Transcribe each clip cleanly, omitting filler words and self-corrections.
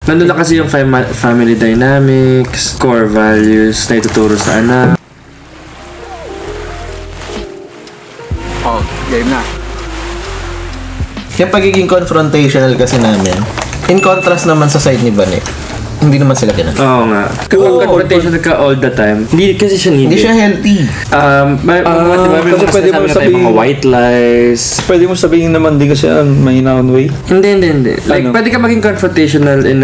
Nandun na kasi yung family dynamics, core values na ituturo sa anak. Oh, game na. Yung pagiging confrontational kasi namin, in contrast naman sa side ni Bane, hindi naman sila ganun. Oo nga. Kapag confrontational ka all the time, hindi kasi siya needed. Hindi siya healthy. Kasi pwede mo sabihin mga white lies. Pwede mo sabihin naman din kasi mahinaon way. Hindi. Like, pwede ka maging confrontational in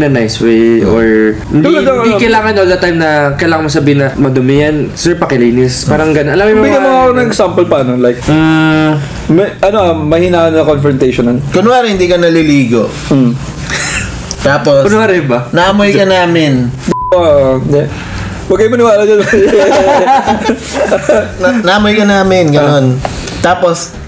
a nice way or hindi kailangan all the time na kailangan mo sabihin na madumi yan, sir, pakilinis. Parang gano'n. Alam mo bigyan mo ako ng example paano? Like, mahinaon na confrontational. Kunwari, hindi ka naliligo. Tapos, kunwari ba? naamoy ka namin. Hindi. Huwag kayo maniwala dyan. Naamoy ka namin, gano'n. Tapos,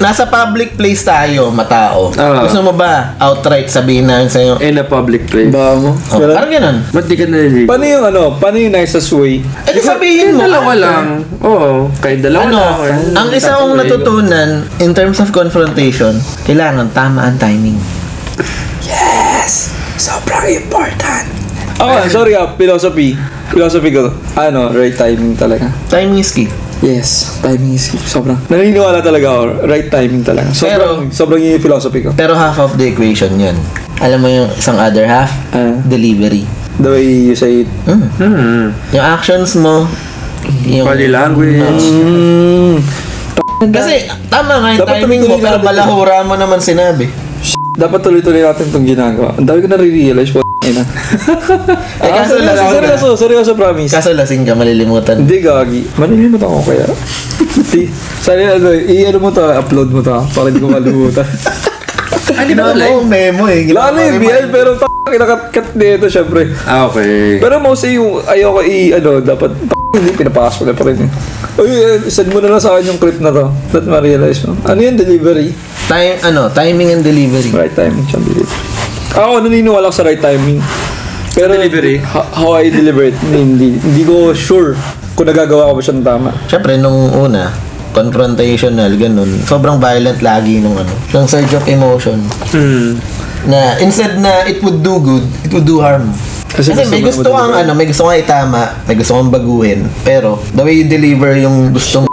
nasa public place tayo, matao. Gusto mo ba outright sabihin namin sa'yo? In a public place. Ba mo? Parang gano'n. Ba't di ka naliligo? Paano yung nicest way? Eh, sabihin mo. Dalawa lang. Oo, kahit dalawa lang. Ang isa kong natutunan in terms of confrontation, kailangan tama ang timing. Yes! Sobrang important. Sorry philosophy. Philosophy ko. Right timing talaga. Timing is key. Yes, timing is key. Sobrang. Naniniwala talaga ako. Right timing talaga. Sobrang yung philosophy ko. Pero half of the equation yun. Alam mo yung isang other half? Delivery. The way you say it. Yung actions mo, yung body language. Kasi tama nga yung timing mo, pero balahura mo naman sinabi. Dapat tuloy-tuloy natin itong ginagawa. Ang dami ko na-realize po. Seryoso, promise. Kaso lasing ka, malilimutan. Hindi, gagi. Malilimutan ko kaya. I-ano mo to, upload mo to, para hindi ko malimutan. Hindi ba like? Memo eh. Lalo yung BL, pero kinakat nito, syempre. Okay. Pero mostly yung ayoko dapat hindi pinapasok na pa rin eh. Send mo na lang sa akin yung clip na to. That ma-realize mo. Ano yung delivery? Timing and delivery. Right timing siyang delivery. Ako, naniniwala ko sa right timing. Pero delivery? How I deliver it, hindi ko sure kung nagagawa ko ba siyang tama. Siyempre, nung una, confrontational, ganun. Sobrang violent lagi nung yung surge of emotion. Na instead na it would do good, it would do harm. Kasi may gusto kang may gusto kang itama, may gusto kang baguhin, pero the way you deliver yung gustong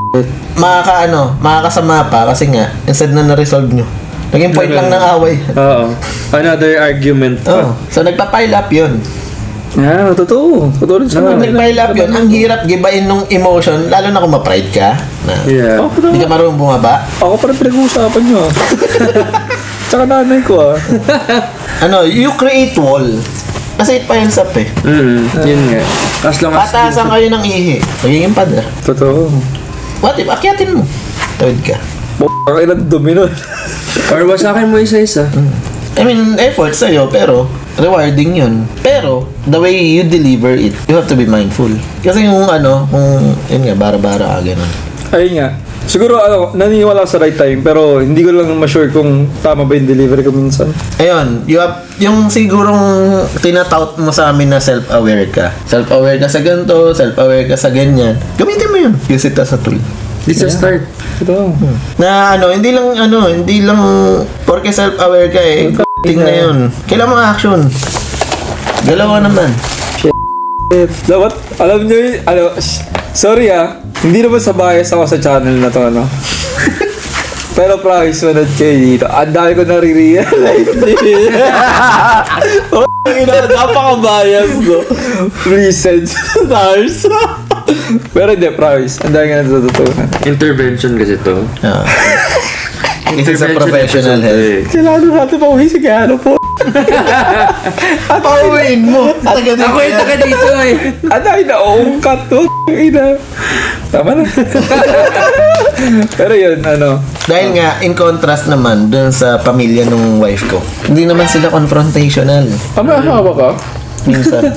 makakasama pa kasi nga instead na na-resolve nyo, naging point lang ng away. Oo. Another argument. So nagpa-pile up yun. Totoo rin sa Pag nag-pile up yun, ang hirap gibain nung emotion, lalo na kung ma-pride ka na hindi ka marunong bumaba. Ako pa rin pinag-uusapan nyo. Tsaka nanay ko you create wall. Kasi it piles up eh. Yun nga. As long as pataasan kayo ng ihi, magiging pader. Totoo. What if akyatin mo? Tawid ka. Ilang dumi nun. Or wasakin mo isa-isa. I mean, effort sa'yo, pero rewarding yun. Pero, the way you deliver it, you have to be mindful. Kasi kung yun nga, bara-bara ganun. Ayun nga. Siguro, naniniwala sa right time, pero hindi ko lang ma-sure kung tama ba yung delivery ko minsan. Ayun, yung sigurong tinatout mo sa amin na self-aware ka. Self-aware ka sa ganito, self-aware ka sa ganyan. Gamitin mo yun. Use it as a tool. This is start. Ito. Na hindi lang porke self-aware ka ting na yun. Kailangan mo action. Galaw naman. Dapat, alam nyo sorry hindi naman sa bias ako sa channel na to, Pero promise, manood kayo dito. Ang dami ko nare-realize napaka-bias, no? Please send stars. Pero hindi, promise. Ang dami nga natututunan. Intervention kasi to. This is a professional help. Kailangan natin pawisig po. At pauwiin mo. Ako yung taga dito At ay naungkat to. Tama na. Pero yun, Dahil nga, in contrast naman dun sa pamilya nung wife ko, hindi naman sila confrontational. Ama ka? Minsan.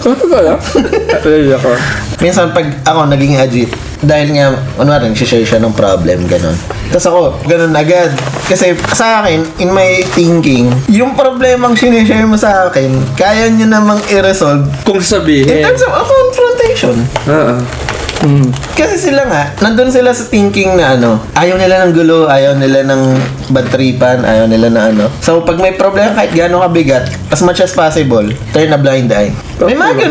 Minsan pag ako naging agit, dahil nga, kunwari, share siya ng problem, ganun. Tapos ako, ganun agad. Kasi sa akin, in my thinking, yung problemang sinishare mo sa akin, kaya nyo namang i-resolve kung sabihin. in terms of confrontation. Kasi sila nga, nandun sila sa thinking na ayaw nila ng gulo, ayaw nila ng bad tripan, ayaw nila na So, pag may problema kahit gaano kabigat, as much as possible, turn a blind eye. May mga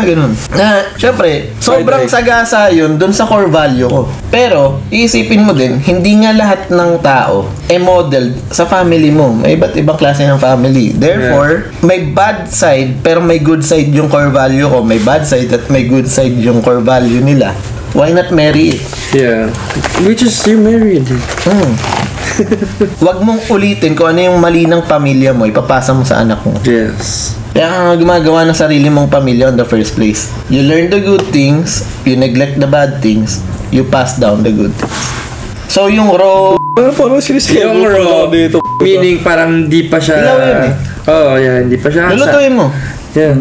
ganun. Na, syempre, sobrang sagasa yun dun sa core value ko. Pero, iisipin mo din, hindi nga lahat ng tao modeled sa family mo. May iba't ibang klase ng family. Therefore, may bad side, pero may good side yung core value ko. May bad side at may good side yung core value nila. Why not marry it? Yeah. Which is, you're married. Wag mong ulitin kung ano yung mali ng pamilya mo, ipapasa mo sa anak mo. Yes. Kaya ka nga gumagawa ng sarili mong pamilya in the first place. You learn the good things, you neglect the bad things, you pass down the good things. So, yung raw... Parang yung raw, meaning parang di pa siya... Ilaw yun Oo, yeah, hindi pa siya... Lulutuin mo. Yeah.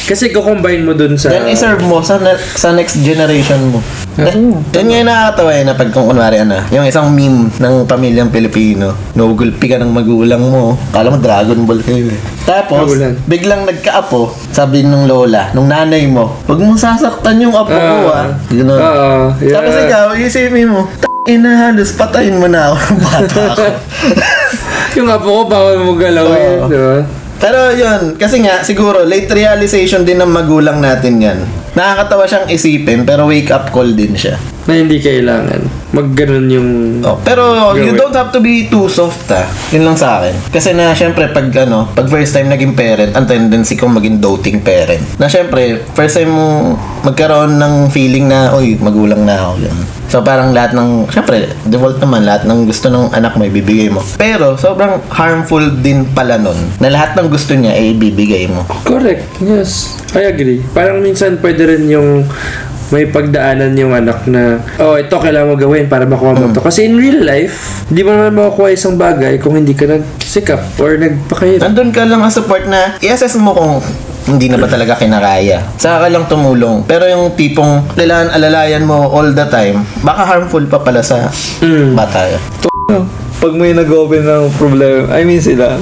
Kasi combine mo dun sa... Then, iserve mo sa next generation mo. Yan nga yung nakakatawa na pag kung kunwari yung isang meme ng pamilyang Pilipino, nugulpi ka ng magulang mo, kala mo Dragon Ball kayo Tapos, biglang nagkaapo, sabi nung lola, nung nanay mo, huwag mong sasaktan yung apo ko Gano'n. Yeah. Tapos ikaw, isipin mo, halos patayin mo na ako ng bata ako. Yung apo ko, bawal mo galawin, di ba? Pero yun, kasi nga, siguro, late realization din ng magulang natin yan. Nakakatawa siyang isipin, pero wake up call din siya. Na hindi kailangan. Magganon yung... pero you don't have to be too soft Yun lang sa akin. Kasi na, syempre, pag first time naging parent, ang tendency kong maging doting parent. Na syempre, first time mo magkaroon ng feeling na, oy, magulang na ako. Yan. So, parang lahat ng, syempre, default naman, lahat ng gusto ng anak mo, ibibigay mo. Pero, sobrang harmful din pala nun, na lahat ng gusto niya, ibibigay mo. Correct. Yes. I agree. Parang minsan pwede rin yung may pagdaanan yung anak na, ito kailangan mo gawin para makuha mo ito. Kasi in real life, di mo naman makukuha isang bagay kung hindi ka nagsikap or nagpakahirap. Nandun ka lang ang support na i-assess mo kung hindi na ba talaga kinakaya. Saka ka lang tumulong. Pero yung tipong alalayan mo all the time, baka harmful pa pala sa bata. Pag may nag-open ng problema, I mean sila.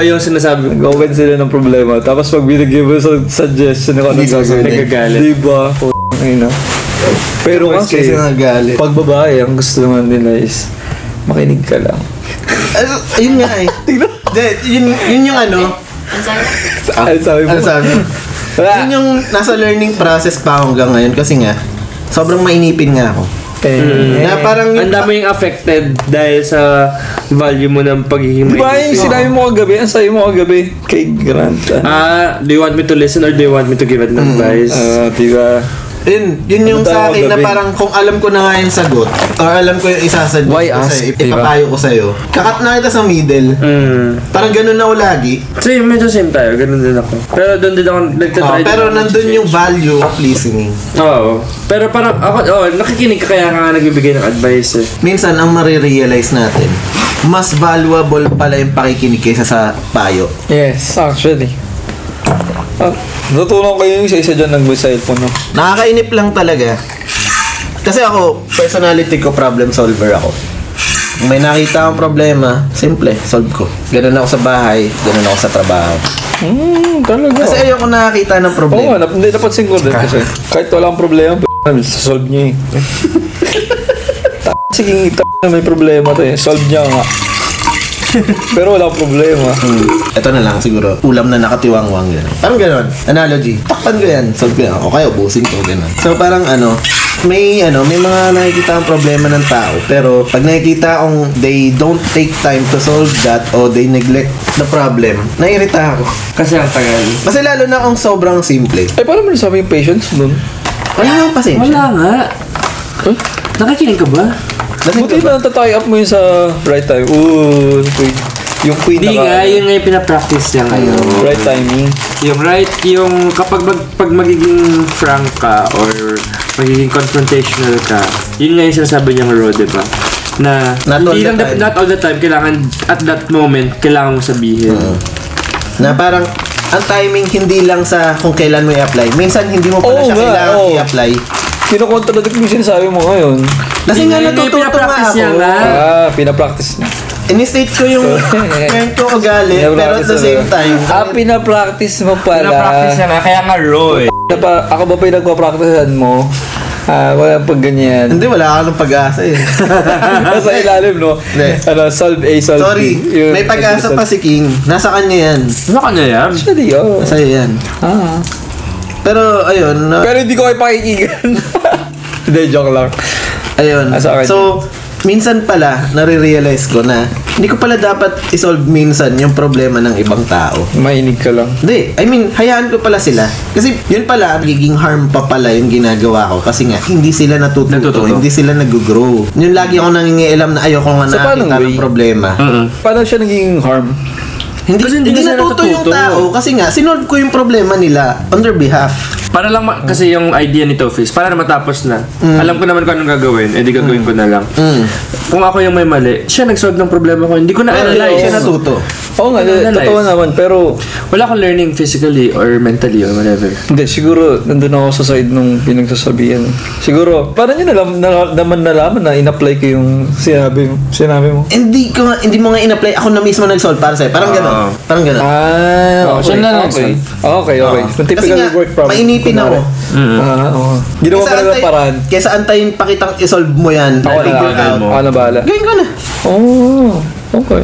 Yung sinasabi. Nag-open sila ng problema. Tapos pag binigay mo sa suggestion, nagagalit. Diba? Pero kasi, pag babae, ang gusto naman nila is makinig ka lang. Yun nga yun yung Ano sabi mo? Yun yung nasa learning process pa hanggang ngayon kasi nga, sobrang mainipin nga ako. Na parang ang dami yung affected dahil sa value mo ng pagiging mainipin. Diba yung sinabi mo kagabi? Ang sabi mo kagabi kay Grant? Do you want me to listen or do you want me to give it an advice? Diba? Yun yung sa akin na parang kung alam ko na nga yung sagot or alam ko yung isasuggest ko sa'yo, ipapayo ko sa'yo, kakat na kita sa middle. Parang ganun na ako lagi. So medyo same tayo, ganun din ako. Pero doon din ako nagtatry. Pero nandun yung value of listening. Pero parang ako, nakikinig ka kaya nga nagbibigay ng advice Minsan ang marirealize natin, mas valuable pala yung pakikinig kaysa sa payo. Yes, actually. Natutunan kayo yung isa-isa dyan nag-cellphone, no? Nakakainip lang talaga. Kasi ako, personality ko, problem solver ako. Kung may nakita akong problema, simple, solve ko. Ganun ako sa bahay, ganun ako sa trabaho. Talaga. Kasi ayoko nakakita ng problema. Hindi napansin ko din kasi kahit walang problema, solve niya Sige, may problema to solve niya nga. Pero wala problema. Ito na lang siguro. Ulam na nakatiwangwang gano'n. Parang gano'n. Analogy. Takpan ko yan. Solve ko yan. O kaya ubusin ko gano'n. So parang may mga nakikita ang problema ng tao. Pero pag nakikita akong they don't take time to solve that o they neglect the problem, nairita ako. Kasi ang tagal. Kasi lalo na kung sobrang simple. Paano mo nasabi yung patience nun? Wala nga pasensya. Wala nga. Nakikinig ka ba? Buti na natatay up mo yun sa right time. Yung queen hindi nga, yun nga yung pinapractice niya ngayon. Right timing. Yung kapag pag magiging frank ka or magiging confrontational ka, yun nga yung sinasabi niyang raw, diba? Na hindi lang not all the time, kailangan at that moment, kailangan mo sabihin. Na parang ang timing hindi lang sa kung kailan mo i-apply. Minsan hindi mo pala siya kailangan i-apply. Kino-contradict mo yung sinasabi mo ngayon. Kasi nga natututo nga ako. Pinapractice niya. In-state ko yung current ko ugali, pero at the same time. Pinapractice mo pala. Pinapractice niya na, kaya nga raw Ako ba pa yung nagpa-practicean mo? Wala pag ganyan. Hindi, wala ka ng pag-asa eh. Nasa ilalim, no? Hindi. Solve A, solve Sorry, B. Yung- may pag-asa pa si King. Nasa kanya yan. Ano kanya yan? Actually, oh. Nasa yan. Pero, ayun. Pero hindi ko kayo pakikinggan. Hindi, joke lang. Ayun. Sa akin. So, minsan pala, nare-realize ko na hindi ko pala dapat isolve minsan yung problema ng ibang tao. Mainig ka lang. Hindi, I mean, hayaan ko pala sila. Kasi yun pala, nagiging harm pa pala yung ginagawa ko. Kasi nga, hindi sila natututo. Hindi sila nag-grow. Yun lagi ako nangingialam na ayoko nga Sa paanong nakakita ng way? problema. Paano siya naging harm? Hindi, Kasi hindi hindi sila natuto yung natututo. tao. Kasi nga, sinolve ko yung problema nila on their behalf. Para lang, kasi yung idea ni Tofis, para na matapos na. Alam ko naman kung anong gagawin, edi gagawin ko na lang. Kung ako yung may mali, siya nag-solve ng problema ko, hindi ko Pero na-analyze. siya natuto. Oo nga, Analyze. totoo naman. Pero, Wala akong learning physically or mentally or whatever. hindi, siguro, nandun ako sa side nung pinagsasabihan. Siguro, parang yun naman nalaman na in-apply ko yung sinabi mo. Hindi mo nga in-apply. Ako na mismo nag-solve para sa'yo. Parang gano'n. Parang gano'n. Okay. siya na lang, Okay. Okay. Yung Kasi typical nga, work problem. mainipin ako. Oo. Ginawa ko na paraan. Kesa antayin pa kitang isolve mo yan. Ako na figure lang. out. Ako na bahala. Gawin ko na. Oh, okay.